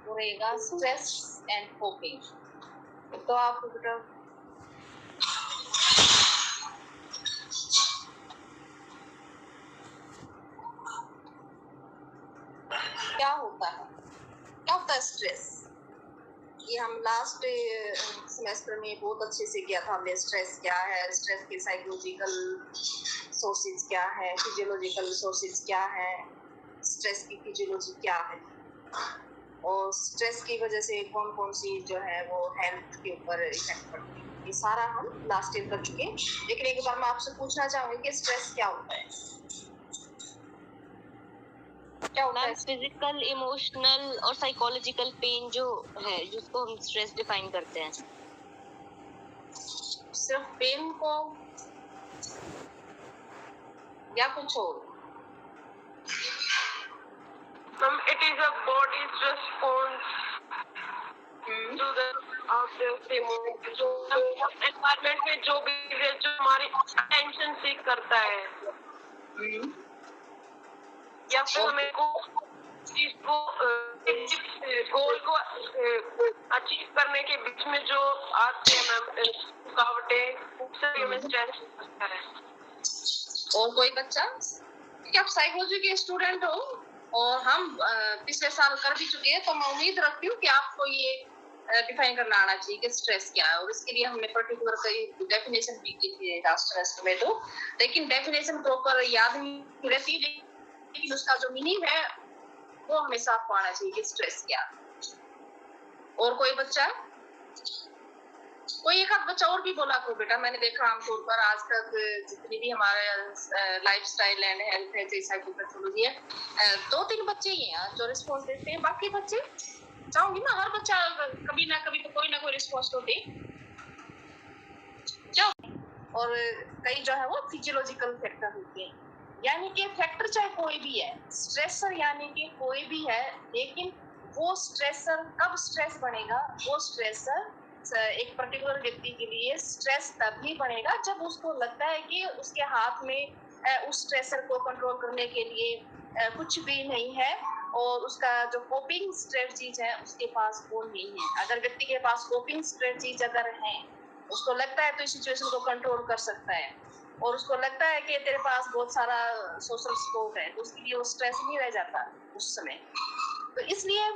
वो रहेगा stress and coping. तो आपको बेटा क्या होता है स्ट्रेस? ये हम लास्ट सेमेस्टर में बहुत अच्छे से किया था हमने। स्ट्रेस क्या है, स्ट्रेस के साइकोलॉजिकल सोर्सेज क्या है, फिजियोलॉजिकल सोर्सेज क्या है, स्ट्रेस की फिजियोलॉजी क्या है, और स्ट्रेस की वजह से कौन कौन सी जो है वो हेल्थ के ऊपर इफेक्ट पड़ती है, ये सारा हम लास्ट ईयर कर चुके हैं। लेकिन एक बार मैं आपसे पूछना चाहूंगी कि स्ट्रेस क्या होता है? क्या होता है? फिजिकल, इमोशनल और साइकोलॉजिकल पेन जो है, जिसको हम स्ट्रेस डिफाइन करते हैं। सिर्फ पेन को या कुछ और? It is a body's response to the जो environment में जो भी जो हमारी attention seek करता है, या फिर हमें को चीज को गोल को अचीव करने के बीच में जो आते हैं मैम रुकावटें, उससे हमें स्ट्रेस होता है। और कोई बच्चा? आप साइकोलॉजी के स्टूडेंट हो और हम पिछले साल कर भी चुके हैं, तो मैं उम्मीद रखती हूँ कि आपको ये डिफाइन करना आना चाहिए कि स्ट्रेस क्या है। और इसके लिए हमने पर्टिकुलर कई डेफिनेशन भी की थी लास्ट सेमेस्टर में, तो लेकिन डेफिनेशन प्रॉपर याद नहीं रहती, लेकिन उसका जो मीनिंग है वो हमेशा आपको आना चाहिए कि स्ट्रेस क्या है। और कोई बच्चा? कोई एक आध बच्चा और भी बोला करो बेटा। मैंने देखा आमतौर पर आज तक जितनी भी हमारे लाइफस्टाइल एंड हेल्थ है, जैसा कि पैथोलॉजी है, 2-3 बच्चे ही हैं जो रिस्पॉन्स देते हैं। बाकी बच्चे चाहूंगी ना, हर बच्चा कभी ना कभी तो कोई ना कोई रिस्पॉन्स तो दे। और कई जो है वो फिजियोलॉजिकल फैक्टर होते हैं, यानी कि फैक्टर चाहे कोई भी है, स्ट्रेसर यानी कि कोई भी है, लेकिन वो स्ट्रेसर कब स्ट्रेस बनेगा? वो स्ट्रेसर एक पर्टिकुलर व्यक्ति के लिए स्ट्रेस तभी बनेगा जब उसको लगता है कि उसके हाथ में उस स्ट्रेसर को कंट्रोल करने के लिए कुछ भी नहीं है, और उसका जो कोपिंग स्ट्रेटजीज है उसके पास वो नहीं है। अगर व्यक्ति के पास कोपिंग स्ट्रेटजीज अगर है, उसको लगता है तो इस सिचुएशन को कंट्रोल कर सकता है, और उसको लगता है कि तेरे पास बहुत सारा सोशल सपोर्ट है, तो उसके लिए वो स्ट्रेस नहीं रह जाता उस समय। तो इसलिए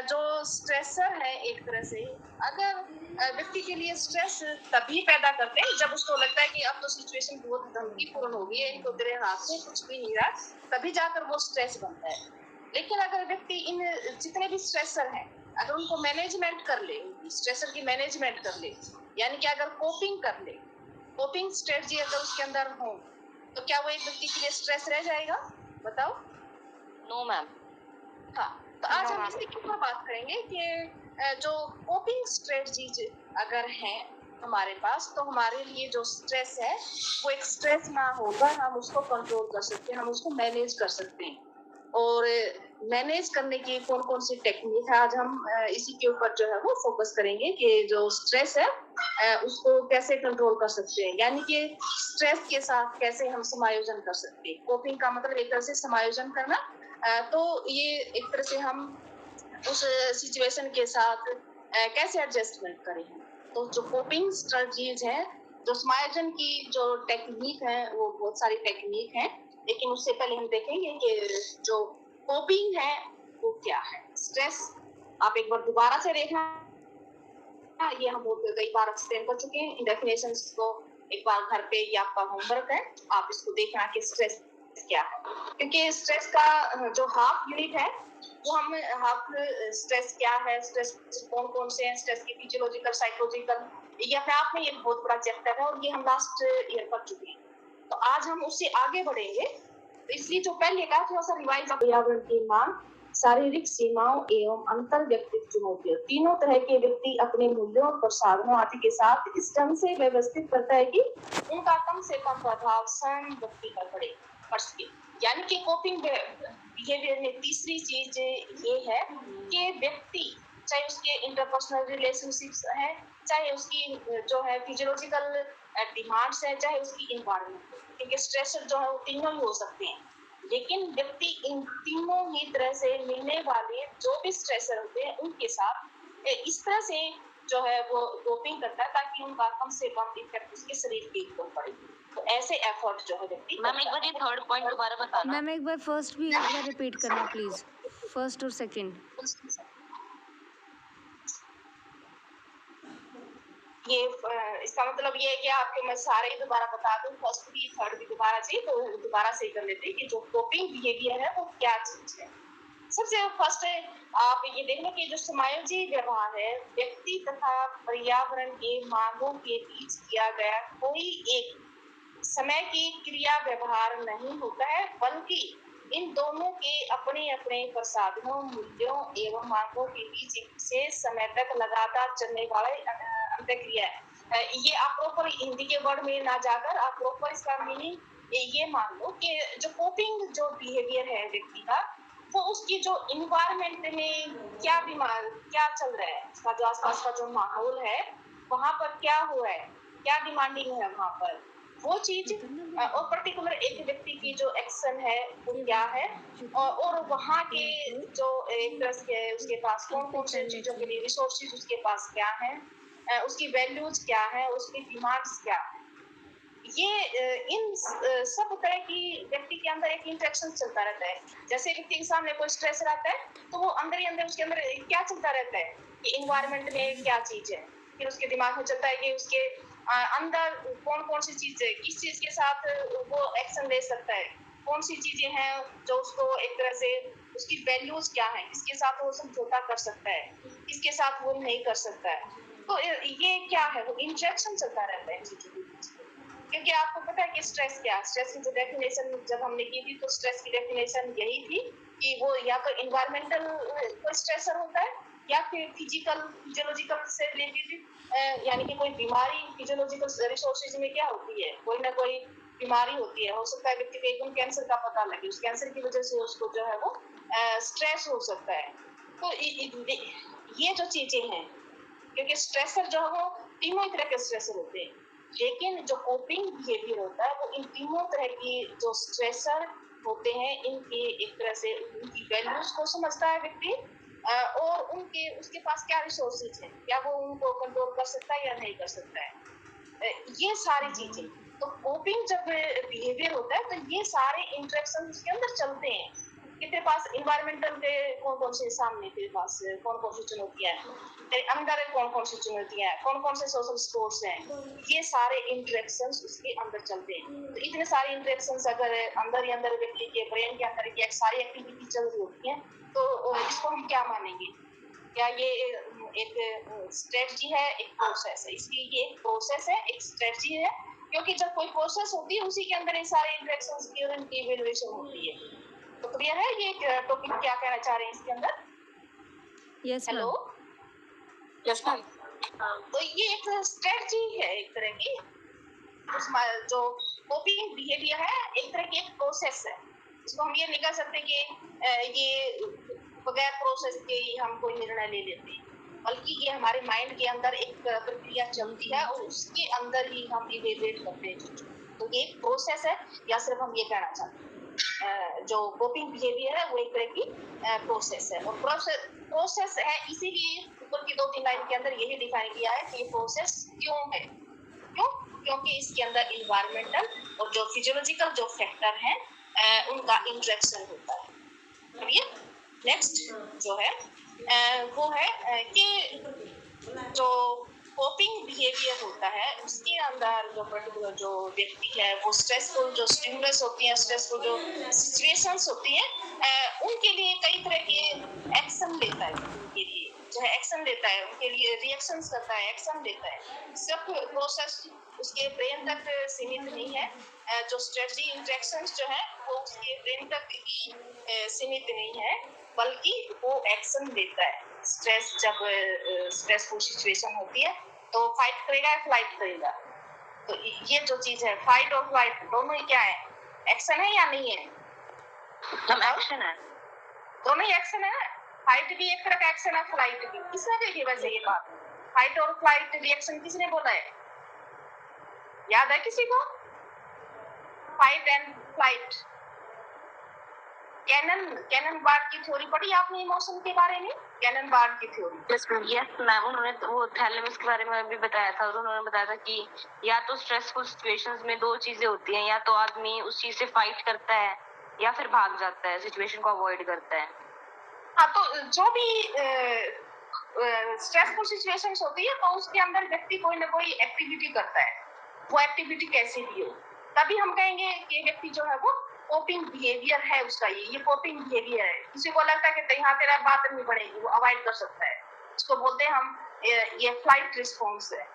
जो स्ट्रेसर है एक तरह से, अगर व्यक्ति के लिए स्ट्रेस तभी पैदा करते हैं जब उसको लगता है कि अब तो सिचुएशन बहुत धमकीपूर्ण हो गई है, तो तेरे हाथ में कुछ भी नहीं रहा, तभी जाकर वो स्ट्रेस बनता है। लेकिन अगर व्यक्ति इन जितने भी स्ट्रेसर हैं अगर उनको मैनेजमेंट कर ले, स्ट्रेसर की मैनेजमेंट कर ले, यानी कि अगर कोपिंग कर ले, कोपिंग स्ट्रेटजी अगर उसके अंदर हो, तो क्या वो एक व्यक्ति के लिए स्ट्रेस रह जाएगा? बताओ। No ma'am. हाँ, तो आज हम इसके ऊपर बात करेंगे कि जो कोपिंग स्ट्रेटजीज अगर हैं हमारे पास, तो हमारे लिए जो स्ट्रेस है वो एक स्ट्रेस ना होकर हम उसको कंट्रोल कर सकते हैं, हम उसको मैनेज कर सकते हैं। और मैनेज करने की कौन कौन सी टेक्निक है, आज हम इसी के ऊपर जो है वो फोकस करेंगे कि जो स्ट्रेस है उसको कैसे कंट्रोल कर सकते हैं, यानी कि स्ट्रेस के साथ कैसे हम समायोजन कर सकते हैं। कोपिंग का मतलब एक तरह से समायोजन करना, तो ये एक तरह से हम उस सिचुएशन के साथ कैसे एडजस्टमेंट करें। तो जो कोपिंग स्ट्रेटजीज है, जो समायोजन की जो टेक्निक है, वो बहुत सारी टेक्निक है, लेकिन उससे पहले हम देखेंगे कि जो कोपिंग है वो क्या है। स्ट्रेस आप एक बार दोबारा से देखना, ये हम बहुत कई बार एक्सप्लेन कर चुके हैं। इन डेफिनेशंस को एक बार घर पे ये आपका होमवर्क है, आप इसको देखना कि स्ट्रेस क्या है, क्योंकि स्ट्रेस का जो हाफ यूनिट है वो हम हाफ स्ट्रेस क्या है, स्ट्रेस कौन कौन से हैं, स्ट्रेस की फिजियोलॉजिकल, साइकोलॉजिकल, ये अपने आप में ये बहुत बड़ा चैप्टर है और ये हम लास्ट ईयर कर चुके हैं। तो आज हम उससे आगे बढ़ेंगे, तो इसलिए जो पहले का थोड़ा सा रिवाइज। पर्यावरण की मांग, शारीरिक सीमाओं एवं अंतर व्यक्तित्व चुनौतियां, तीनों तरह के व्यक्ति अपने मूल्यों और साधनों आदि के साथ इस ढंग से व्यवस्थित करता है कि उनका कम से कम प्रभाव स्वयं व्यक्ति पर पड़ सके। यानी कि कोपिंग बिहेवियर में तीसरी चीज ये है कि व्यक्ति, चाहे उसके इंटरपर्सनल रिलेशनशिप्स है, चाहे उसकी जो है फिजियोलॉजिकल डिमांड्स है, चाहे उसकी इन्वायरमेंट, क्योंकि स्ट्रेसर जो है वो तीनों ही हो सकते हैं, लेकिन व्यक्ति इन तीनों ही तरह से मिलने वाले जो भी स्ट्रेसर होते हैं उनके साथ इस तरह से जो है वो कोपिंग करता है ताकि उनका कम से कम इफेक्ट उसके शरीर के ऊपर पड़े। तो ऐसे एफर्ट जो है व्यक्ति मैम एक बार ये थर्ड पॉइंट दोबारा बताना। मैम एक बार फर्स्ट भी एक बार रिपीट करना प्लीज, फर्स्ट और सेकंड। ये इसका मतलब ये है कि आपके मैं सारे ही दोबारा बता दूं, फर्स्ट भी थर्ड भी दोबारा से, तो दोबारा से कर लेते हैं कि जो कोपिंग बिहेवियर है वो क्या चीज है। सबसे फर्स्ट आप ये देखना कि जो समायोजी व्यवहार है व्यक्ति तथा पर्यावरण के मांगों के बीच किया गया कोई एक समय की क्रिया व्यवहार नहीं होता है, बल्कि इन दोनों के अपने अपने प्रसाधनों, मूल्यों एवं मांगों के बीच एक विशेष समय तक लगातार चलने वाले अंतःक्रिया है। ये आप प्रॉपर हिंदी के वर्ड में ना जाकर आप प्रॉपर इसका मीनिंग ये मान लो कि जो कोपिंग जो बिहेवियर है व्यक्ति का, वो उसकी जो इन्वायरमेंट में क्या बीमार क्या चल रहा है, उसका जो आसपास का जो माहौल है वहां पर क्या हुआ है, क्या डिमांडिंग है वहां पर, वो चीज और पर्टिकुलर एक व्यक्ति की जो एक्शन है वो क्या है, और वहाँ के जो एक तरह से उसके पास कौन कौन से चीजों के लिए रिसोर्सेज उसके पास क्या है, उसकी वैल्यूज क्या है, उसकी डिमांड्स क्या है। ये इन सब तरह की व्यक्ति के अंदर एक इंटरेक्शन चलता रहता है। जैसे व्यक्ति के सामने कोई स्ट्रेस रहता है तो वो अंदर ही अंदर उसके अंदर क्या चलता रहता है कि इन्वायरमेंट में क्या चीज है, फिर उसके दिमाग में चलता है कि उसके अंदर कौन कौन सी चीज है, किस चीज के साथ वो एक्शन ले सकता है, कौन सी चीजें हैं जो उसको एक तरह से उसकी वैल्यूज क्या है, किसके साथ वो समझौता कर सकता है, किसके साथ वो नहीं कर सकता है। तो ये क्या है, वो इंटरेक्शन चलता रहता है चीजों के बीच। क्योंकि आपको पता है कि स्ट्रेस क्या है, स्ट्रेस की जो डेफिनेशन जब हमने की थी तो स्ट्रेस की डेफिनेशन यही थी कि वो या तो इन्वायरमेंटल कोई स्ट्रेसर होता है या फिर फिजिकल फिजियोलॉजिकल से रिलेटेड, यानी कि कोई बीमारी फिजियोलॉजिकल रिसोर्सेज में क्या होती है, कोई ना कोई बीमारी होती है, हो सकता है व्यक्ति को एकदम कैंसर का पता लगे, उस कैंसर की वजह से उसको जो है वो स्ट्रेस हो सकता है। तो ये जो चीजें हैं, क्योंकि स्ट्रेसर जो है वो तीनों ही तरह के स्ट्रेसर होते हैं, लेकिन जो कोपिंग बिहेवियर होता है वो इन तीनों तरह की जो स्ट्रेसर होते हैं इनके एक तरह से उनकी वैल्यूज को समझता है व्यक्ति, और उनके उसके पास क्या रिसोर्सेज है, क्या वो उनको कंट्रोल कर सकता है या नहीं कर सकता है, ये सारी चीजें। तो कोपिंग जब बिहेवियर होता है तो ये सारे इंटरेक्शन उसके अंदर चलते हैं कि तेरे पास इन्वायरमेंटल के कौन कौन से सामने, तेरे पास कौन कौन सी चुनौतियां हैं, तेरे अंदर कौन कौन सी चुनौतियां हैं, कौन कौन से सोशल स्कोर्स हैं, ये सारे इंटरेक्शंस उसके अंदर चलते हैं। तो इतने सारे इंटरेक्शंस अगर अंदर ही अंदर व्यक्ति के ब्रेन के अंदर की सारी एक्टिविटी चल रही होती है तो इसको हम क्या मानेंगे, क्या ये एक स्ट्रेटजी है, एक प्रोसेस है। इसलिए ये एक प्रोसेस है, एक स्ट्रेटजी है, क्योंकि जब कोई प्रोसेस होती है उसी के अंदर ये सारे इंटरेक्शंस की और इनकी इवैल्यूएशन होती है। तो क्लियर है ये टॉपिक क्या कहना चाह रहे हैं इसके अंदर? Yes hello, yes ma'am. तो ये एक स्ट्रेटजी है एक तरह की, उसमें जो कोपिंग बिहेवियर है एक तरह की एक प्रोसेस है। इसको हम ये नहीं कह सकते कि ये बगैर प्रोसेस के ही हम कोई निर्णय ले लेते हैं, बल्कि ये हमारे माइंड के अंदर एक प्रक्रिया चलती है और उसके अंदर ही हम इवेल्युएट करते हैं। तो ये एक प्रोसेस है, या सिर्फ हम ये कहना चाहते हैं जो कोपिंग बिहेवियर है वो एक तरह की प्रोसेस है, और प्रोसेस है इसीलिए ऊपर की 2-3 लाइन के अंदर यही डिफाइन किया है कि ये प्रोसेस क्यों है। क्यों? क्योंकि इसके अंदर इन्वायरमेंटल और जो फिजियोलॉजिकल जो फैक्टर हैं उनका इंटरेक्शन होता है। चलिए नेक्स्ट जो है वो है कि जो कोपिंग बिहेवियर होता है उसके अंदर जो पर्टिकुलर जो व्यक्ति है वो स्ट्रेसफुल जो स्टिमुलस होती हैं, स्ट्रेसफुल जो सिचुएशंस होती हैं उनके लिए कई तरह के एक्शन लेता है, उनके लिए जो है एक्शन लेता है, उनके लिए रिएक्शंस करता है, एक्शन लेता है। सब प्रोसेस उसके ब्रेन तक सीमित नहीं है, जो स्ट्रेटजी इंटरेक्शंस जो है वो उसके ब्रेन तक ही सीमित नहीं है, बल्कि वो एक्शन लेता है। स्ट्रेस जब स्ट्रेसफुल सिचुएशन होती है तो फाइट करेगा या फ्लाइट करेगा। तो ये जो चीज है फाइट और फ्लाइट दोनों ही क्या है, एक्शन है या नहीं है? हम एक्शन है, दोनों ही एक्शन है। फाइट भी एक तरह का एक्शन है, फ्लाइट भी। किसने कही वैसे ये बात, फाइट और फ्लाइट रिएक्शन किसने बोला है, याद है किसी को? Fight and flight Cannon Bard की थ्योरी पढ़ी आपने इमोशन के बारे में? कैनन बार्ड की थ्योरी। यस मैम, उन्होंने तो वो थैलेमस के बारे में भी बताया था, और उन्होंने बताया था कि या तो स्ट्रेसफुल सिचुएशंस में दो चीजें होती हैं, या तो आदमी उस चीज से फाइट करता है या फिर भाग जाता है, सिचुएशन को अवॉइड करता है। हाँ, तो जो भी स्ट्रेसफुल सिचुएशंस होती है तो उसके अंदर व्यक्ति कोई ना कोई एक्टिविटी करता है, वो एक्टिविटी कैसी भी हो, तभी हम कहेंगे कि व्यक्ति जो है वो कोपिंग बिहेवियर है उसका, ये कोपिंग बिहेवियर है। किसी को लगता है कि यहाँ तेरा बात नहीं बढ़ेगी, वो अवॉइड कर सकता है, उसको बोलते हैं हम ये फ्लाइट रिस्पॉन्स है।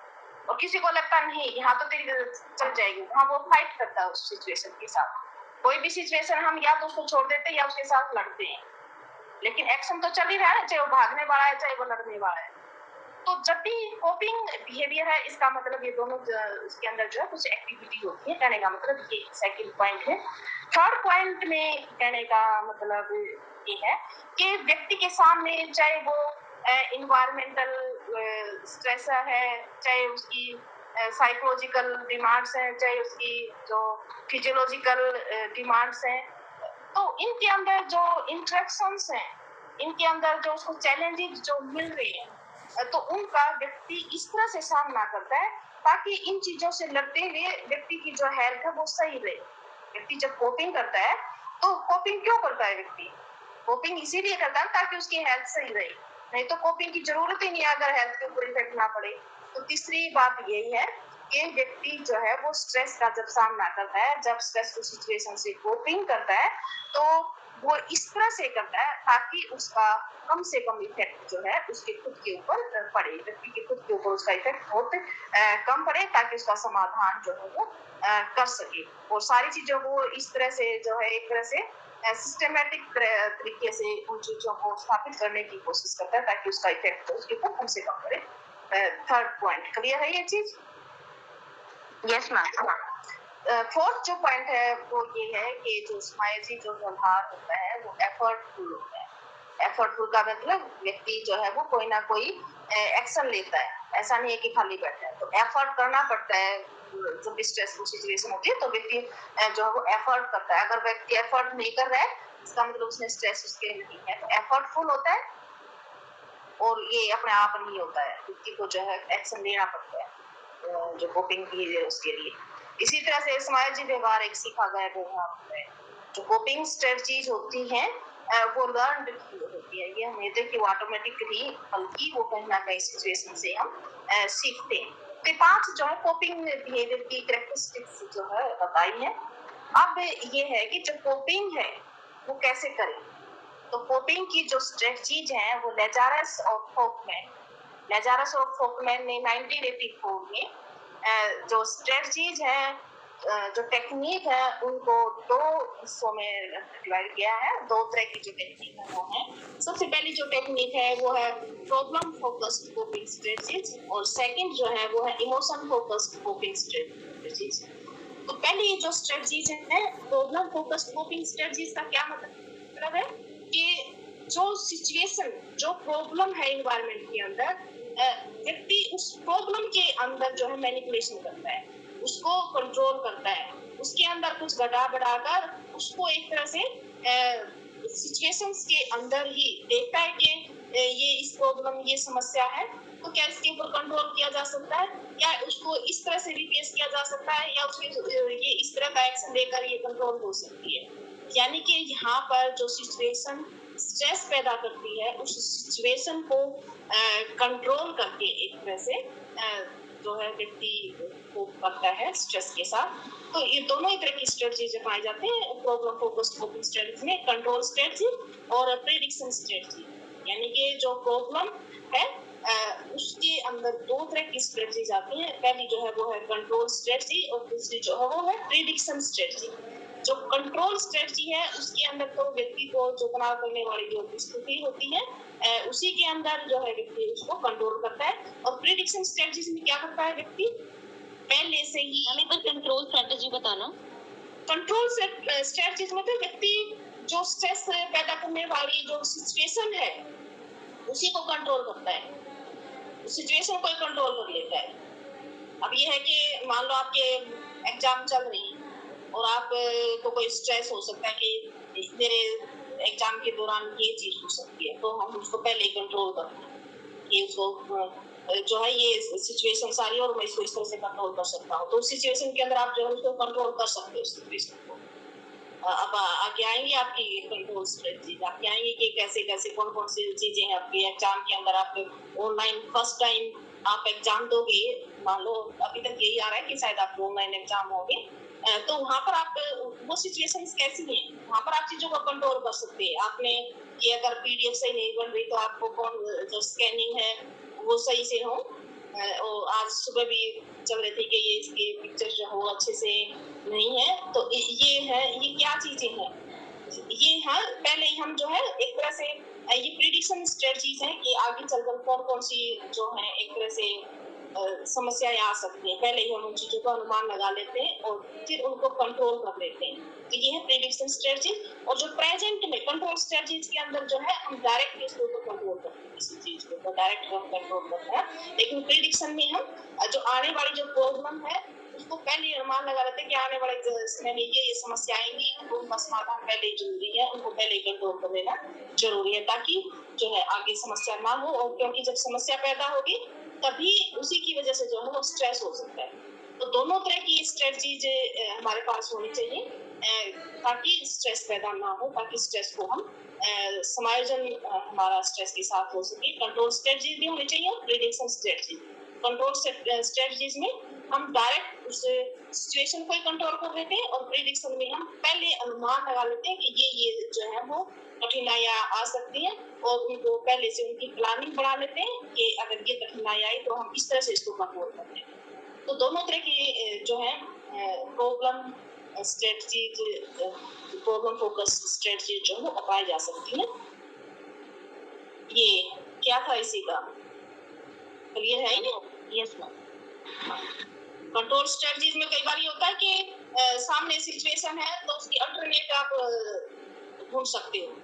और किसी को लगता नहीं यहाँ तो तेरी चल जाएगी, वहाँ वो फाइट करता है उस सिचुएशन के साथ। कोई भी सिचुएशन हम या तो उसको छोड़ देते हैं या उसके साथ लड़ते हैं, लेकिन एक्शन तो चल ही रहा है, चाहे वो भागने वाला है चाहे वो लड़ने वाला है। तो जब भी कोपिंग बिहेवियर है, इसका मतलब ये दोनों इसके अंदर जो है कुछ एक्टिविटी होती है, कहने का मतलब ये सेकंड पॉइंट है। थर्ड पॉइंट में कहने का मतलब ये है कि व्यक्ति के सामने चाहे वो इन्वायरमेंटल स्ट्रेस है, चाहे उसकी साइकोलॉजिकल डिमांड्स हैं, चाहे उसकी जो फिजियोलॉजिकल डिमांड्स हैं, तो इनके अंदर जो इंटरेक्शंस हैं, इनके अंदर जो उसको चैलेंजेस जो मिल रहे हैं, तो उनका व्यक्ति इस तरह से सामना करता है ताकि इन चीजों से लड़ते हुए व्यक्ति की जो हेल्थ है वो सही रहे। व्यक्ति जब कोपिंग करता है तो कोपिंग क्यों करता है व्यक्ति? कोपिंग इसीलिए करता है ताकि उसकी हेल्थ सही रहे, नहीं तो कोपिंग की जरूरत ही नहीं है अगर हेल्थ के ऊपर इफेक्ट ना पड़े। तो तीसरी बात यही है कि व्यक्ति जो है वो स्ट्रेस का जब सामना करता है, जब स्ट्रेसफुल सिचुएशन से कोपिंग करता है, तो वो इस तरह से करता है ताकि उसका कम से कम इफेक्ट जो है उसके खुद के ऊपर पड़े, व्यक्ति के खुद के ऊपर उसका इफेक्ट बहुत कम पड़े, ताकि उसका समाधान जो है वो कर सके। और सारी चीजों को इस तरह से जो है एक तरह से सिस्टमेटिक तरीके से उन चीजों को स्थापित करने की कोशिश करता है ताकि उसका इफेक्ट उसके ऊपर कम से कम पड़े। थर्ड पॉइंट क्लियर है ये चीज? Yes ma'am. फोर्थ जो पॉइंट है वो ये है कि जो समाजी जो व्यवहार होता है वो एफर्टफुल होता है। एफर्टफुल का मतलब व्यक्ति जो है वो कोई ना कोई एक्शन लेता है, ऐसा नहीं है कि खाली बैठा है। तो एफर्ट करना पड़ता है, जब स्ट्रेसफुल सिचुएशन होती है तो व्यक्ति जो है वो एफर्ट करता है। अगर व्यक्ति एफर्ट नहीं कर रहा है इसका मतलब उसने स्ट्रेस उसके नहीं है, तो एफर्टफुल होता है। और ये अपने आप नहीं होता है, व्यक्ति को जो है एक्शन लेना पड़ता है जो कोपिंग की है उसके लिए। इसी तरह से समाजी व्यवहार एक सीखा गया व्यवहार होता है। जो कोपिंग स्ट्रेटजीज होती हैं वो लर्नड होती है, ये हमें देखिए वो ऑटोमेटिकली, बल्कि वो कहीं ना कहीं सिचुएशन से हम सीखते हैं। तो 5 जो है कोपिंग बिहेवियर की कैरेक्टरिस्टिक्स जो है बताई है। अब ये है कि जो कोपिंग है वो कैसे करें। तो कोपिंग की जो स्ट्रेटजीज हैं वो लेजारस और फोकमैन ने 1984 में जो स्ट्रेटजीज हैं, जो टेक्निक है, उनको 2 हिस्सों में डिवाइड किया है। 2 तरह की जो टेक्निक है वो है, सबसे पहली जो टेक्निक है वो है प्रॉब्लम फोकस्ड कोपिंग स्ट्रेटजीज, और सेकंड जो है वो है इमोशन फोकस्ड कोपिंग स्ट्रेटजीज। तो पहली जो स्ट्रेटजीज है प्रॉब्लम फोकस्ड कोपिंग स्ट्रेटजीज का क्या मतलब है कि जो सिचुएशन, जो प्रॉब्लम है एनवायरनमेंट के अंदर, व्यक्ति उस प्रॉब्लम के अंदर जो है मैनिपुलेशन करता है, उसको कंट्रोल करता है, उसके अंदर कुछ घटा बढ़ाकर उसको एक तरह से सिचुएशंस के अंदर ही देखता है कि ये इस प्रॉब्लम, ये समस्या है, तो क्या इसके ऊपर कंट्रोल किया जा सकता है, या उसको इस तरह से भी फेस किया जा सकता है, या उसके ये इस तरह का एक्शन लेकर ये कंट्रोल हो सकती है। यानी कि यहाँ पर जो सिचुएशन स्ट्रेस पैदा करती है उस सिचुएशन को कंट्रोल करके एक तरह से जो है व्यक्ति को करता है स्ट्रेस के साथ। तो ये दोनों ही तरह की स्ट्रेटजी पाए जाते हैं प्रॉब्लम फोकस्ड कोपिंग स्ट्रेटजी में, कंट्रोल स्ट्रेटजी और प्रेडिक्शन स्ट्रेटजी। यानी कि जो प्रॉब्लम है उसके अंदर 2 तरह की स्ट्रेटजीज आती हैं। पहली जो है वो है कंट्रोल स्ट्रेटजी और दूसरी जो है वो है प्रेडिक्शन स्ट्रेटजी। जो कंट्रोल स्ट्रेटजी है उसके अंदर तो व्यक्ति को जो तनाव करने वाली जो स्थिति होती है उसी के अंदर जो है व्यक्ति उसको कंट्रोल करता है। और प्रेडिक्शन स्ट्रेटजीज में क्या करता है व्यक्ति, पहले से ही हमें पर कंट्रोल स्ट्रेटजी बताना। कंट्रोल स्ट्रेटजीज में तो व्यक्ति जो स्ट्रेस पैदा करने वाली जो सिचुएशन है उसी को कंट्रोल करता है, उस सिचुएशन को कंट्रोल कर लेता है। अब ये है कि मान लो आपके एग्जाम चल रही है और आप को कोई स्ट्रेस हो सकता है कि मेरे एग्जाम के दौरान ये चीज हो सकती है, तो हम उसको पहले ही कंट्रोल करते हैं कि उसको जो है ये सिचुएशन सारी और मैं इसको इस तरह से कंट्रोल कर सकता हूँ, तो उस सिचुएशन के अंदर आप जो है उसको कंट्रोल कर सकते हो सिचुएशन को। अब आगे आएंगे आपकी कंट्रोल स्ट्रेटजी, आगे आएंगे कि कैसे कैसे कौन कौन सी चीजें हैं आपके एग्जाम के अंदर। आप ऑनलाइन फर्स्ट टाइम आप एग्जाम दोगे, मान लो अभी तक यही आ रहा है कि शायद आपको ऑनलाइन एग्जाम होंगे, तो वहाँ पर आप वो सिचुएशंस कैसी हैं, वहाँ पर आप चीजों को कंट्रोल कर सकते हैं। आपने कि अगर पीडीएफ सही नहीं बन रही तो आपको कौन जो स्कैनिंग है वो सही से हो। और आज सुबह भी चल रहे थे कि ये इसके पिक्चर जो हो अच्छे से नहीं है, तो ये है, ये क्या चीजें हैं, ये हाँ पहले ही हम जो है एक तरह से ये प्रिडिक्शन स्ट्रेटजीज हैं कि आगे चलकर कौन कौन सी जो है एक तरह से समस्याएं आ सकती हैं, पहले ही हम उन चीजों का अनुमान लगा लेते हैं और फिर उनको कंट्रोल कर लेते हैं। तो ये है प्रिडिक्शन स्ट्रेटजी। और जो प्रेजेंट में कंट्रोल स्ट्रेटजीज के अंदर जो है हम डायरेक्ट इसको कंट्रोल करते हैं, किसी चीज को तो डायरेक्ट हम कंट्रोल करते हैं, लेकिन प्रिडिक्शन में हम जो आने वाली जो प्रॉब्लम है उसको पहले ही अनुमान लगा लेते हैं कि आने वाले समय में ये समस्या आएंगी, उनका समाधान पहले ही जरूरी है, उनको पहले ही कंट्रोल कर लेना जरूरी है ताकि जो है आगे समस्या ना हो। और क्योंकि जब समस्या पैदा होगी तभी उसी की वजह से जो है वो स्ट्रेस हो सकता है। तो दोनों तरह की स्ट्रेटजीज हमारे पास होनी चाहिए ताकि स्ट्रेस पैदा ना हो, ताकि स्ट्रेस को हम समायोजन हमारा स्ट्रेस के साथ हो सके। कंट्रोल स्ट्रेटजी भी होनी चाहिए और प्रिडिक्शन स्ट्रेटजी। कंट्रोल स्ट्रेटजीज में हम डायरेक्ट उस सिचुएशन को ही कंट्रोल कर लेते हैं और प्रिडिक्शन में हम पहले अनुमान लगा लेते हैं कि ये जो है वो कठिनाइयां आ सकती हैं और उनको पहले से उनकी प्लानिंग बना लेते हैं कि अगर ये कठिनाई आई तो हम इस तरह से इसको कंट्रोल करते हैं। तो दोनों तरह की जो है problem strategy, problem focus strategy जो है अपनाई जा सकती है। ये क्या था इसी का क्लियर है? Yes ma'am. कंट्रोल स्ट्रेटजीज में कई बार ये होता है कि सामने सिचुएशन है तो उसकी अल्टरनेट आप ढूंढ सकते हो,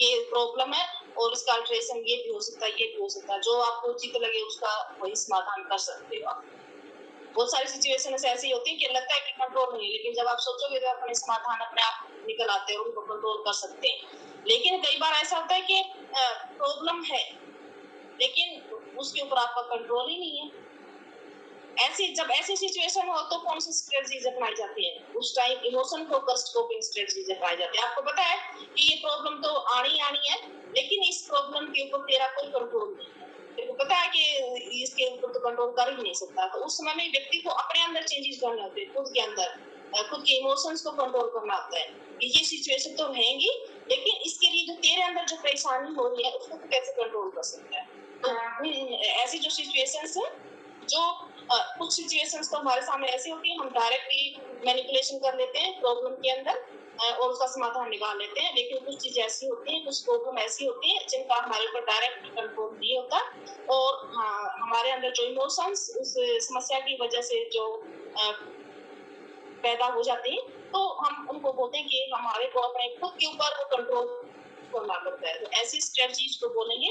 ये प्रॉब्लम है और इसका अल्टरेशन ये भी हो सकता है, ये भी हो सकता है, जो आपको उचित लगे उसका वही समाधान कर सकते हो आप। बहुत सारी सिचुएशन ऐसी होती है कि लगता है कि कंट्रोल नहीं है, लेकिन जब आप सोचोगे तो अपने समाधान अपने आप निकल आते हैं, उनको कंट्रोल कर सकते हैं। लेकिन कई बार ऐसा होता है कि प्रॉब्लम है लेकिन उसके ऊपर आपका कंट्रोल ही नहीं है। जब ऐसी सिचुएशन हो तो कौन सी स्ट्रेटजीज अपनाई जाती है? उस time emotion focused coping strategies अपनाई जाती है। आपको पता है कि ये प्रॉब्लम तो आनी है, लेकिन इस प्रॉब्लम के ऊपर तेरा कोई कंट्रोल नहीं है, तेरे को पता है कि इसके ऊपर तो कंट्रोल कर ही नहीं सकता। तो उस समय में व्यक्ति को अपने अंदर चेंजेस करने होते हैं, खुद के अंदर खुद के इमोशंस को कंट्रोल करना होता है कि ये सिचुएशन तो रहेंगी, लेकिन इसके लिए जो तेरे अंदर जो परेशानी हो रही है उसको तो कैसे कंट्रोल कर सकता है। तो ऐसी जो सिचुएशंस है, जो कुछ सिचुएशंस तो हमारे सामने ऐसी होती है हम डायरेक्टली मैनिपुलेशन कर लेते हैं प्रॉब्लम के अंदर और उसका समाधान निकाल लेते हैं, लेकिन कुछ चीजें ऐसी होती हैं, कुछ प्रॉब्लम ऐसी होती है जिनका हमारे ऊपर डायरेक्ट कंट्रोल नहीं होता और हमारे अंदर जो इमोशंस उस समस्या की वजह से जो पैदा हो जाते हैं, तो हम उनको बोलते हैं कि हमारे को अपने खुद के ऊपर वो कंट्रोल करना पड़ता है। तो ऐसी स्ट्रेटजीज को बोलेंगे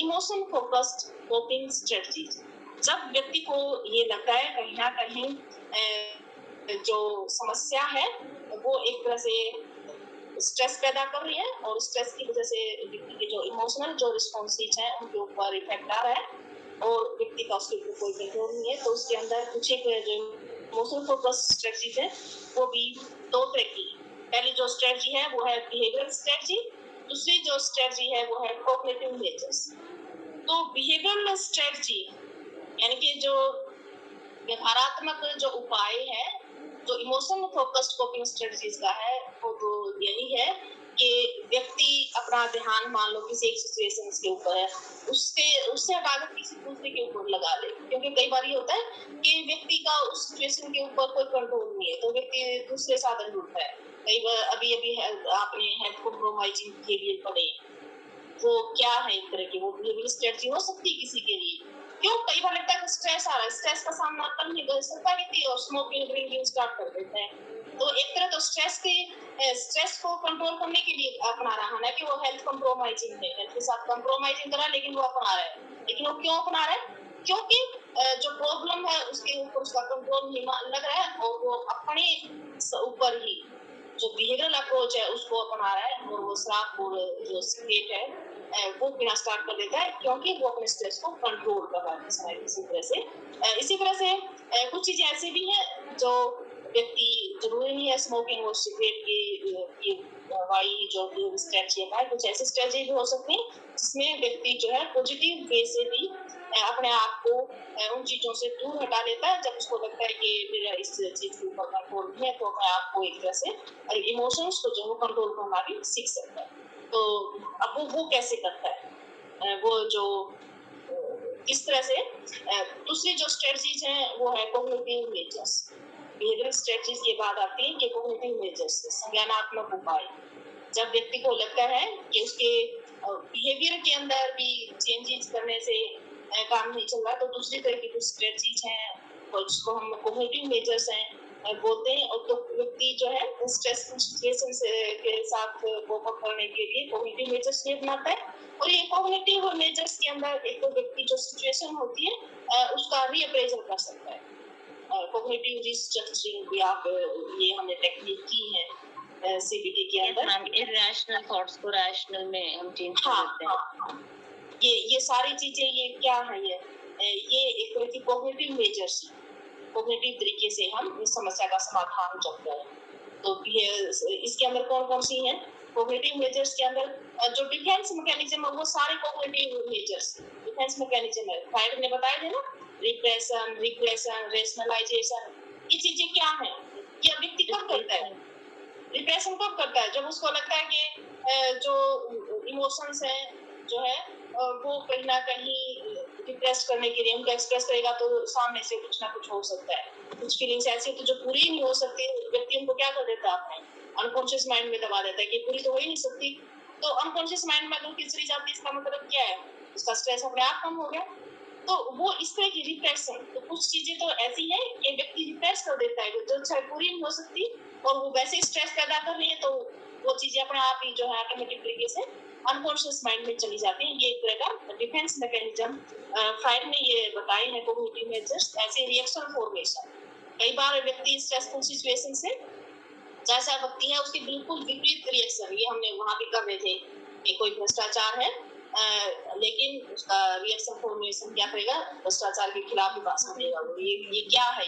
इमोशन फोकस्ड कोपिंग स्ट्रेटजीज। जब व्यक्ति को ये लगता है कहीं ना कहीं जो समस्या है वो एक तरह से स्ट्रेस पैदा कर रही है और स्ट्रेस की वजह से व्यक्ति के जो इमोशनल जो रिस्पॉन्सेज हैं उनके ऊपर इफेक्ट आ रहा है और व्यक्ति का उसके ऊपर कोई कंट्रोल नहीं है, तो उसके अंदर कुछ एक जो इमोशनल फोकस स्ट्रेटजी है वो भी दो तरह की। पहली जो स्ट्रेटजी है वो है बिहेवियरल स्ट्रेटजी, दूसरी जो स्ट्रेटजी है वो है कॉग्निटिव मेजर्स। तो बिहेवियरल स्ट्रेटजी यानी कि जो व्यवहारात्मक जो उपाय है, जो इमोशन फोकस्ड कोपिंग स्ट्रेटजीज का है वो तो यही है कि व्यक्ति अपना ध्यान मान लो किसी एक सिचुएशन के ऊपर है, उससे हटाकर किसी दूसरे के ऊपर लगा ले, क्योंकि कई बार ये होता है कि व्यक्ति का उस सिचुएशन के ऊपर कोई कंट्रोल नहीं है तो व्यक्ति दूसरे साधन ढूंढता है। कई बार अभी आपने हेल्थ कॉम्प्रोमाइजिंग बिहेवियर पढ़े, वो क्या है एक तरह की वो बिहेवियर स्ट्रेटजी हो सकती है किसी के लिए। क्यों? कई बार लगता है स्ट्रेस आ रहा है, स्ट्रेस का सामना कर नहीं सकता व्यक्ति और स्मोकिंग ड्रिंकिंग स्टार्ट कर देता है। तो एक तरह तो स्ट्रेस को कंट्रोल करने के लिए अपना रहा है कि वो हेल्थ कॉम्प्रोमाइजिंग है, हेल्थ के साथ कॉम्प्रोमाइजिंग करा, लेकिन वो अपना रहा है। लेकिन वो क्यों अपना रहा है? क्योंकि जो प्रॉब्लम है उसके ऊपर उसका कंट्रोल नहीं लग रहा है और वो अपने ऊपर ही जो बिहेवियरल अप्रोच है उसको अपना रहा है और वो श्राप और जो स्टेट है वो पीना स्टार्ट कर देता है, क्योंकि वो अपने स्ट्रेस को कंट्रोल कर रहा है इसी तरह से। इसी तरह से कुछ चीजें ऐसी भी हैं जो व्यक्ति, जरूरी नहीं है स्मोकिंग और सिगरेट की वाई जो स्ट्रेटजी है, कुछ ऐसी स्ट्रेटजी भी हो सकती है जिसमें व्यक्ति जो है पॉजिटिव वे से भी अपने आप को उन चीजों से दूर हटा लेता है। जब उसको लगता है कि मेरा इस चीज के ऊपर कंट्रोल नहीं है, तो अपने आप को एक तरह से इमोशंस को जो है कंट्रोल करना भी सीख सकता है। तो अब वो कैसे करता है, वो जो इस तरह से दूसरी जो स्ट्रेटजीज हैं वो है कोग्निटिव मेजर्स। बिहेवियरल स्ट्रेटजीज के बाद आती है कि कोग्निटिव मेजर्स, संज्ञानात्मक उपाय। जब व्यक्ति को लगता है कि उसके बिहेवियर के अंदर भी चेंजेस करने से काम नहीं चल रहा, तो दूसरी तरह की कुछ स्ट्रेटजीज हैं जिसको हम कोग्निटिव मेजर्स हैं बोलते हैं। और तो व्यक्ति जो है स्ट्रेसफुल सिचुएशन के साथ कोप अप करने के लिए कोग्निटिव मेजर्स भी अपनाता है। और ये कोग्निटिव मेजर्स के अंदर एक तो व्यक्ति जो सिचुएशन होती है उसका रीअप्रेजल कर सकता है। कोग्निटिव रिस्ट्रक्चरिंग भी आप ये हमने टेक्निक की है सीबीटी के अंदर। इरैशनल थॉट्स को रैशनल में हम चेंज कर देते हैं। ये सारी चीजें ये क्या है, ये एक तरह की कोग्निटिव मेजर्स, कोग्निटिव तरीके से हम इस समस्या का समाधान करते हैं। तो इसके अंदर कौन कौन सी हैं कोग्निटिव मेजर्स के अंदर? जो डिफेंस मैकेनिज्म है वो सारे कोग्निटिव मेजर्स डिफेंस मैकेनिज्म है। फ्राइड ने बताया था ना, रिप्रेशन, रिग्रेशन, रेशनलाइजेशन, ये चीजें क्या है, ये व्यक्ति कब करता है? रिप्रेशन कब करता है? जब उसको लगता है कि जो इमोशंस हैं जो है वो कहीं ना कहीं रिप्रेस करने के लिए उनको एक्सप्रेस करेगा तो सामने से कुछ ना कुछ हो सकता है। कुछ फीलिंग्स ऐसी तो जो पूरी ही नहीं हो सकती, व्यक्ति उनको क्या कर देता है, अपने अनकॉन्शियस माइंड में दबा देता है कि पूरी तो हो ही नहीं सकती। तो अनकॉन्शियस माइंड में अगर किसी चली जाती है, इसका मतलब क्या है, उसका स्ट्रेस अपने आप कम हो गया। तो वो इस तरह की रिप्रेशन, तो कुछ चीजें तो ऐसी है कि व्यक्ति रिप्रेस कर देता है जो शायद पूरी नहीं हो सकती, और वो वैसे ही स्ट्रेस पैदा कर रही है, तो वो चीजें अपने आप ही जो है ऑटोमेटिक तरीके से अनकॉन्शियस माइंड में चली जाती है। ये एक तरह का डिफेंस मैकेनिज्म फ्राइड ने ये बताए हैं कोग्निटिव मेजर्स। ऐसे रिएक्शन फॉर्मेशन, कई बार व्यक्ति स्ट्रेसफुल सिचुएशन से जैसा व्यक्ति है उसकी बिल्कुल विपरीत रिएक्शन, ये हमने वहां भी कर रहे थे कि कोई भ्रष्टाचार है लेकिन उसका रिएक्शन फॉर्मेशन क्या करेगा, भ्रष्टाचार के खिलाफ ही भाषण देगा। ये क्या है,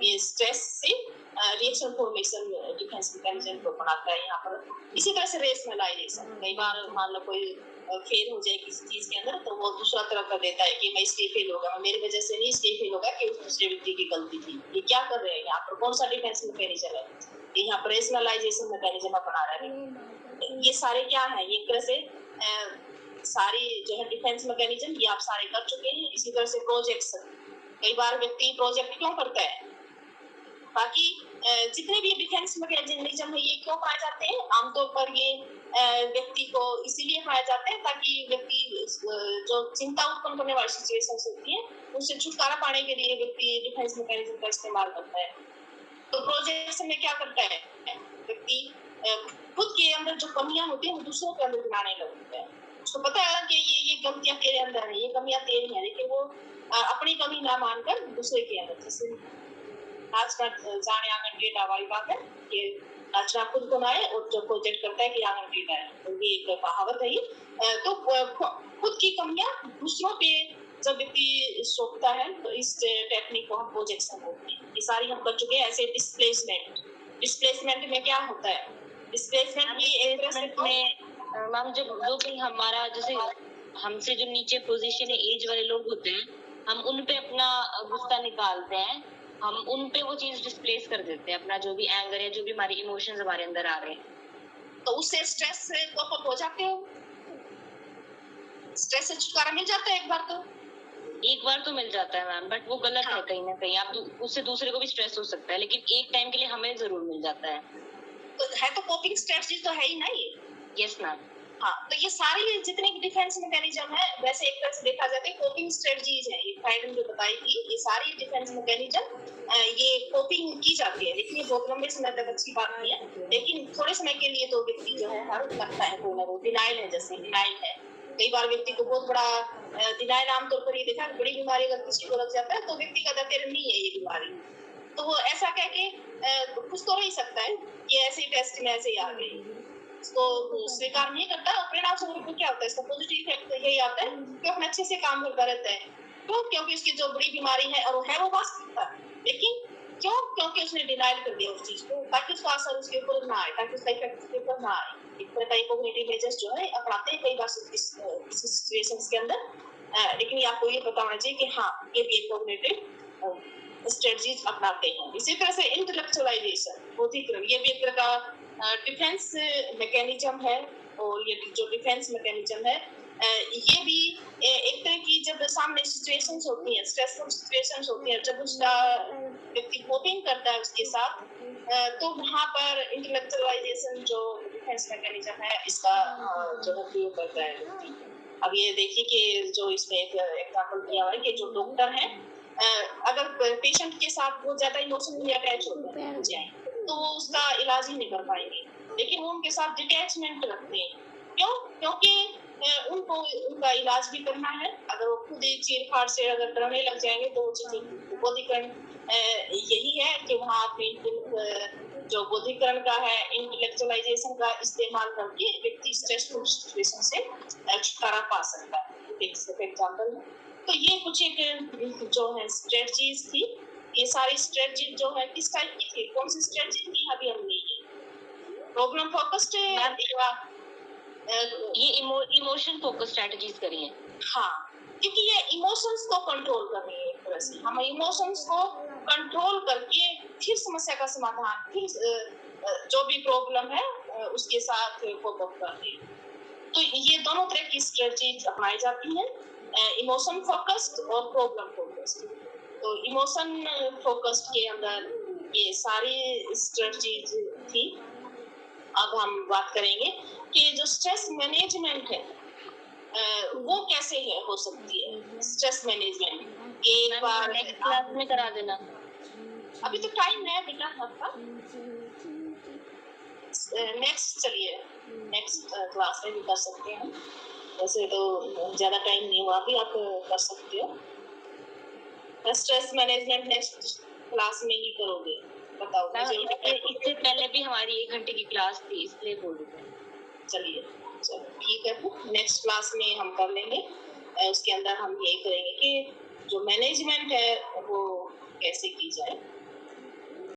ये स्ट्रेस से रिएक्शन फॉर्मेशन डिफेंस मैकेनिज्म को बनाता है यहाँ पर। इसी तरह से रेशनलाइजेशन, कई बार मान लो कोई फेल हो जाए किसी चीज के अंदर, तो वो दूसरा तरफ कर देता है कि मैं इसलिए फेल होगा, मेरी वजह से नहीं इसलिए फेल होगा कि उस दूसरे व्यक्ति की गलती थी। ये क्या कर रहे हैं यहाँ पर, कौन सा डिफेंस मैकेनिज्म है, यहाँ पर रेशनलाइजेशन मैकेनिज्म अपना रहे हैं। ये सारे क्या है, ये एक तरह से सारी जो है डिफेंस मैकेनिज्म ये आप सारे कर चुके हैं। इसी तरह से प्रोजेक्शन, कई बार व्यक्ति प्रोजेक्ट क्यों करता है, बाकी जितने भी डिफेंस मैकेनिज्म है ये क्यों पाए जाते हैं, आमतौर पर ये व्यक्ति को इसीलिए पाए जाते हैं ताकि व्यक्ति जो चिंता उत्पन्न करने वाली सिचुएशंस होती है उससे छुटकारा पाने के लिए व्यक्ति डिफेंस मैकेनिज्म का इस्तेमाल करता है। तो प्रोजेक्शन में क्या करता है, व्यक्ति खुद के अंदर जो कमियां होती है वो दूसरों के अंदर गिनाने लगता है। उसको पता है कि ये गलतियां तेरे अंदर है, ये कमियां तेरी हैं, लेकिन वो अपनी कमी ना मानकर दूसरे के अंदर, जैसे नाचना जाने आंगन टेढ़ा वाली बात है कि नाचना खुद को ना है और जो प्रोजेक्ट करता है कि आंगन टेढ़ा है, तो ये एक कहावत है। तो खुद की कमियां दूसरों पे जब व्यक्ति सोचता है तो इस टेक्निक को हम प्रोजेक्शन बोलते हैं। ये सारी हम कर चुके हैं। ऐसे डिस्प्लेसमेंट में क्या होता है, डिस्प्लेसमेंट ये एक तरह से मैम जो भी हमारा जैसे हमसे जो नीचे पोजीशन है एज वाले लोग होते हैं, हम उन पे अपना गुस्सा निकालते हैं, हम उन पे वो चीज डिस्प्लेस कर देते हैं, अपना जो भी एंगर है, जो भी हमारे इमोशंस हमारे अंदर आ रहे हैं, तो उससे स्ट्रेस से कोप हो जाते हो, स्ट्रेस से छुटकारा मिल जाता है एक बार तो मिल जाता है मैम, बट वो गलत है कहीं ना कहीं। आप उससे दूसरे को भी स्ट्रेस हो सकता है, लेकिन एक टाइम के लिए हमें जरूर मिल जाता है। तो है तो कोपिंग स्ट्रेटजी तो है ही ना ये। Yes ma'am. हाँ, तो ये सारी जितने भी डिफेंस मैकेनिज्म है वैसे एक तरह से देखा जाता है कोपिंग स्ट्रेटजीज है। ये फ्राइड ने जो बताई थी ये सारी डिफेंस मैकेनिज्म ये कोपिंग की जाती है, लेकिन ये बहुत लंबे समय तक अच्छी बात नहीं है। लेकिन थोड़े समय के लिए तो व्यक्ति जो है हर लगता है कोई ना कोई डिनाइल है, जैसे डिनाइल है। कई बार व्यक्ति को बहुत बड़ा डिनाइल, आमतौर पर ये देखा बड़ी बीमारी अगर किसी को लग जाता है तो व्यक्ति का तेरे नहीं है ये बीमारी, तो वो ऐसा कह के कुछ तो नहीं सकता है कि ऐसे ही टेस्ट में ऐसे ही आ गई, इसको स्वीकार नहीं करता। और परिणाम स्वरूप क्या होता है, इसका पॉजिटिव इफेक्ट यही आता है कि अपने अच्छे से काम करता रहता है। क्यों? क्योंकि उसकी जो बड़ी बीमारी है और वो है वो वास्तविकता, लेकिन क्यों? क्योंकि उसने डिनाइल कर दिया उस चीज को, ताकि उसका असर उसके ऊपर ना आए, ताकि उसका इफेक्ट उसके ऊपर ना आए। एक तरह का कॉग्निटिव मेजर्स जो है अपनाते हैं कई बार किसी सिचुएशंस के अंदर, लेकिन आपको ये पता होना चाहिए कि हाँ ये भी एक कॉग्निटिव स्ट्रेटजीज अपनाते हैं। इसी तरह से इंटेलेक्चुअलाइजेशन, बौद्धिकरण, ये भी एक तरह का डिफेंस मैकेनिज्म है। और ये जो डिफेंस मैकेनिज्म है ये भी एक तरह की जब सामने सिचुएशंस होती हैं, स्ट्रेसफुल सिचुएशंस होती हैं, जब उसका व्यक्ति कोपिंग करता है उसके साथ, तो वहाँ पर इंटेलेक्चुअलाइजेशन जो डिफेंस मैकेनिज्म है इसका जो है प्रयोग करता है। अब ये देखिए कि जो इसमें एक एग्जांपल दिया हुआ है कि जो डॉक्टर हैं अगर पेशेंट के साथ बहुत ज्यादा इमोशनली अटैच हो जाए तो वो उसका इलाज ही नहीं कर पाएंगे, लेकिन वो उनके साथ डिटैचमेंट रखते हैं। क्यों? क्योंकि उनको उनका इलाज भी करना है। अगर वो खुद ही चीर-फाड़ से अगर करने लग जाएंगे तो वो चीजें बौद्धिकरण यही है कि वहाँ अपने जो बौद्धिकरण का है, इंटेलेक्चुअलाइजेशन का इस्तेमाल करके व्यक्ति स्ट्रेसफुल सिचुएशन से छुटकारा पा सकता है। एक एग्जांपल है। तो ये कुछ एक जो है स्ट्रेटजीज थी। ये सारी स्ट्रेटजी जो है किस टाइप की थी, कौन सी स्ट्रेटजी थी, अभी हमने ये प्रॉब्लम फोकस्ड ये इमोशन फोकस स्ट्रेटजीज करी हैं। हाँ, क्योंकि ये इमोशंस को कंट्रोल कर रही है एक तरह से। हम इमोशंस को कंट्रोल करके फिर समस्या का समाधान, फिर जो भी प्रॉब्लम है उसके साथ कोप अप करते हैं। तो ये दोनों तरह की स्ट्रेटजी अपनाई जाती हैं, इमोशन फोकस्ड और प्रॉब्लम फोकस्ड। तो इमोशन फोकस्ड के अंदर ये सारी स्ट्रेटजीज थी। अब हम बात करेंगे कि जो स्ट्रेस मैनेजमेंट है वो कैसे है हो सकती है। स्ट्रेस मैनेजमेंट एक बार नेक्स्ट क्लास में करा देना, अभी तो टाइम है बेटा आपका। नेक्स्ट चलिए नेक्स्ट क्लास में भी कर सकते हैं, वैसे तो ज्यादा टाइम नहीं हुआ, अभी आप कर सकते हो। स्ट्रेस मैनेजमेंट नेक्स्ट क्लास में ही करोगे, बताओ मुझे। इससे पहले भी हमारी 1 घंटे की क्लास थी, इसलिए बोल रही हूँ। चलिए चलो ठीक है, तो नेक्स्ट क्लास में हम कर लेंगे। उसके अंदर हम यही करेंगे कि जो मैनेजमेंट है वो कैसे की जाए।